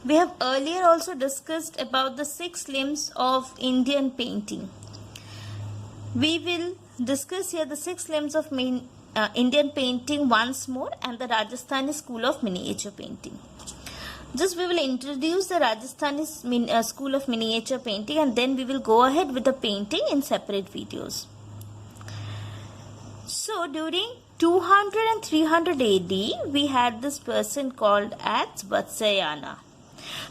We have earlier also discussed about the 6 limbs of Indian painting. We will discuss here the 6 limbs of Indian painting once more and the Rajasthani school of miniature painting. Just we will introduce the Rajasthani school of miniature painting and then we will go ahead with the painting in separate videos. So during 200 and 300 AD, we had this person called as Vatsayana.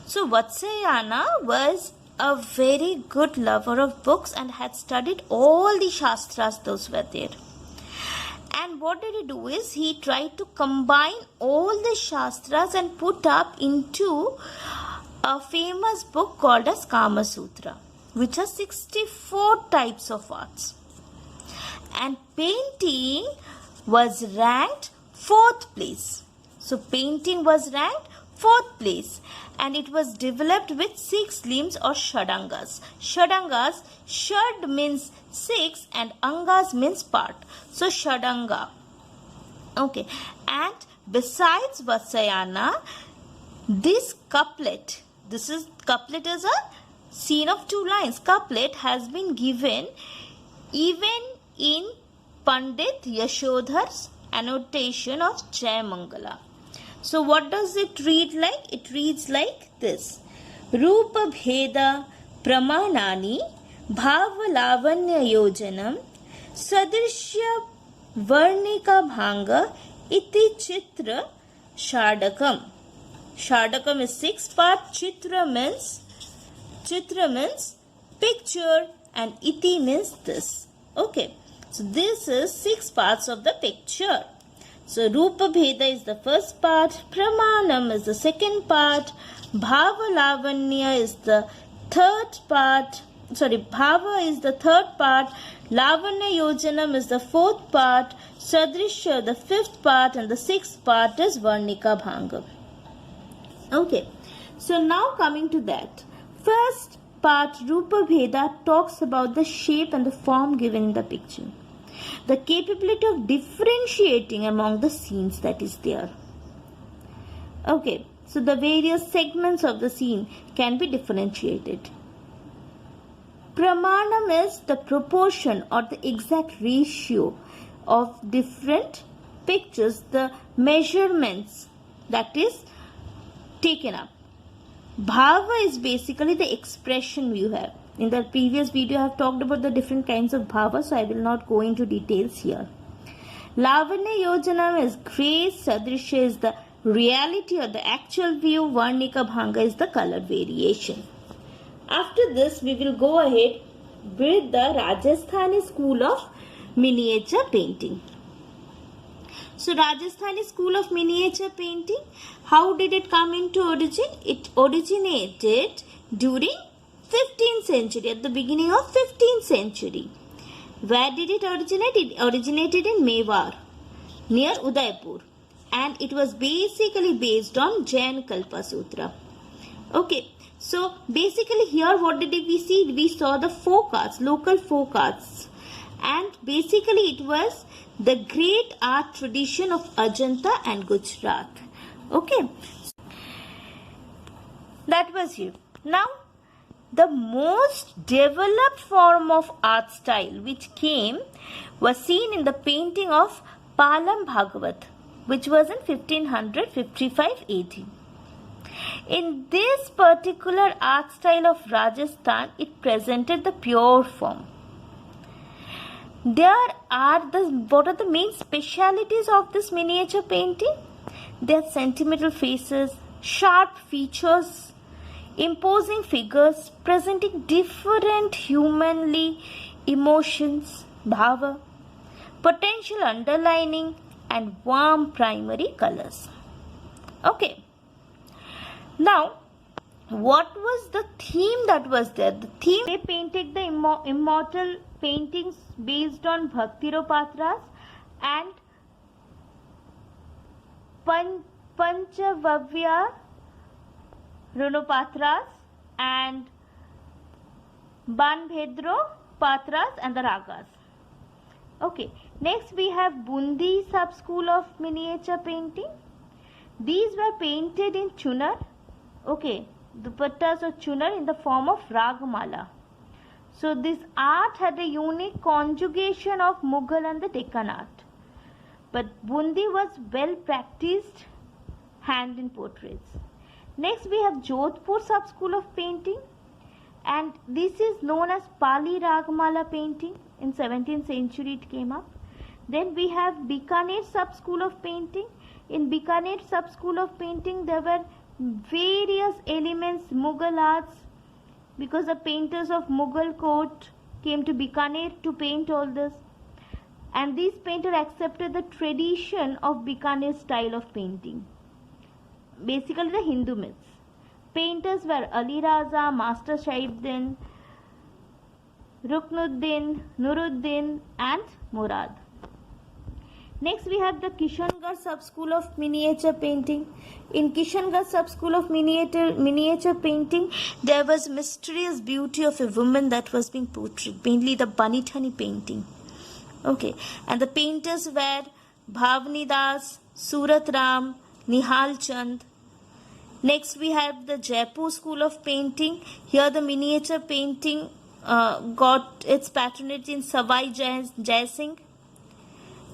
So Vatsayana was a very good lover of books and had studied all the Shastras those were there. And what did he do is he tried to combine all the Shastras and put up into a famous book called as Kama Sutra, which has 64 types of arts. And painting was ranked 4th place. So painting was ranked 4th place and it was developed with 6 limbs or shadangas. Shadangas, shad means 6 and angas means part. So shadanga. Okay. And besides Vatsayana, this couplet is a scene of 2 lines. Couplet has been given even in Pandit Yashodhar's annotation of Jayamangala. So what does it read like? It reads like this. Rupa Bheda Pramanani Bhava Lavanya Yojanam Sadrishya Varnika Bhanga Iti Chitra Shadakam. Shadakam is 6 part. Chitra means picture and iti means this. Okay. So this is 6 parts of the picture. So Rupa Bheda is the first part, Pramanam is the second part, Bhava Lavanya is the third part, Bhava is the third part, Lavanya Yojanam is the 4th part, Sadrishya the 5th part and the 6th part is Varnika Bhanga. Okay, so now coming to that. First part Rupa Bheda talks about the shape and the form given in the picture. The capability of differentiating among the scenes that is there. Okay, so the various segments of the scene can be differentiated. Pramanam is the proportion or the exact ratio of different pictures, the measurements that is taken up. Bhava is basically the expression you have. In the previous video, I have talked about the different kinds of bhava, so I will not go into details here. Lavanya Yojanam is grace, Sadrishya is the reality or the actual view, Varnika Bhanga is the color variation. After this, we will go ahead with the Rajasthani school of miniature painting. So Rajasthani school of miniature painting, how did it come into origin? It originated during 15th century, at the beginning of 15th century. Where did it originate? It originated in Mewar, near Udaipur. And it was basically based on Jain Kalpa Sutra. Okay, so basically here what did we see? We saw the folk arts, local folk arts. And basically it was the great art tradition of Ajanta and Gujarat. Okay, that was here. Now, the most developed form of art style which came was seen in the painting of Palam Bhagavat, which was in 1555 AD. In this particular art style of Rajasthan, it presented the pure form. What are the main specialities of this miniature painting? Their sentimental faces, sharp features, imposing figures presenting different humanly emotions, bhava, potential underlining and warm primary colors. Okay. Now, what was the theme that was there? The theme, they painted the immortal paintings based on Bhaktiropatras and Panchavavya Runopatras and Banbhedro Patras and the Ragas. Okay, next we have Bundi sub-school of miniature painting. These were painted in Chunar Okay, dupattas or chunar in the form of ragmala. So this art had a unique conjugation of Mughal and the Deccan art. But Bundi was well practiced hand in portraits. Next we have Jodhpur sub-school of painting, and this is known as Pali Ragmala painting. In 17th century it came up. Then we have Bikaner sub-school of painting. In Bikaner sub-school of painting there were various elements, Mughal arts, because the painters of Mughal court came to Bikaner to paint all this. And these painters accepted the tradition of Bikaner style of painting. Basically the Hindu myths. Painters were Ali Raza, Master Shahibuddin, Ruknuddin, Nuruddin and Murad. Next we have the Kishangarh sub-school of miniature painting. In Kishangarh sub-school of miniature painting, there was mysterious beauty of a woman that was being portrayed, mainly the Banithani painting. Okay, and the painters were Bhavani Das, Surat Ram, Nihal Chand. Next we have the Jaipur school of painting. Here the miniature painting got its patronage in Savai Jai Singh.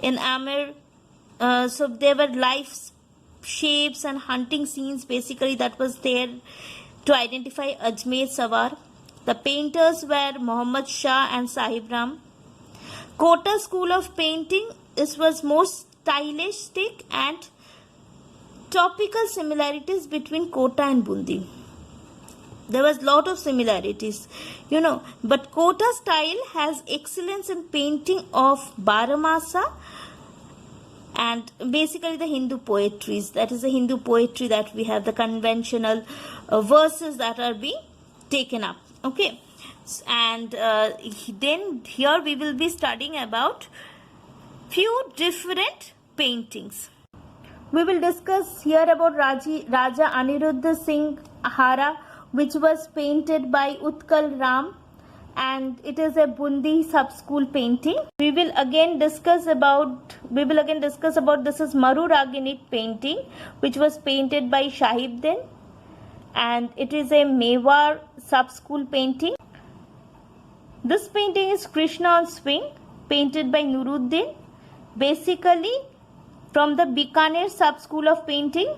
In Amir, so there were life shapes and hunting scenes basically that was there to identify Ajmer Sawar. The painters were Muhammad Shah and Sahib Ram. Kota school of painting, this was more stylistic and topical similarities between Kota and Bundi. There was lot of similarities, but Kota style has excellence in painting of Baramasa and basically the Hindu poetries. That is the Hindu poetry that we have, the conventional verses that are being taken up. Okay, and then here we will be studying about few different paintings. We will discuss here about Raja Aniruddha Singh Hara, which was painted by Utkal Ram, and it is a Bundi sub-school painting. We will again discuss about this is Maru Raginit painting, which was painted by Shahibuddin, and it is a Mewar sub-school painting. This painting is Krishna on Swing, painted by Nuruddin, basically from the Bikaner sub-school of painting.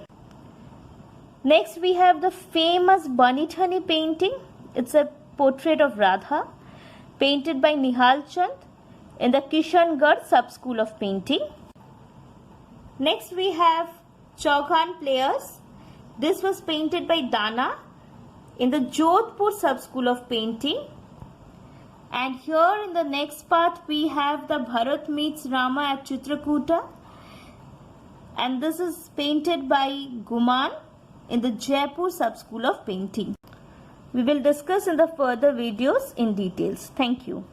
Next we have the famous Banithani painting. It's a portrait of Radha, painted by Nihal Chand in the Kishangarh sub-school of painting. Next we have Chaughan Players. This was painted by Dana in the Jodhpur sub-school of painting. And here in the next part we have the Bharat meets Rama at Chitrakuta, and this is painted by Guman in the Jaipur sub-school of painting. We will discuss in the further videos in details. Thank you.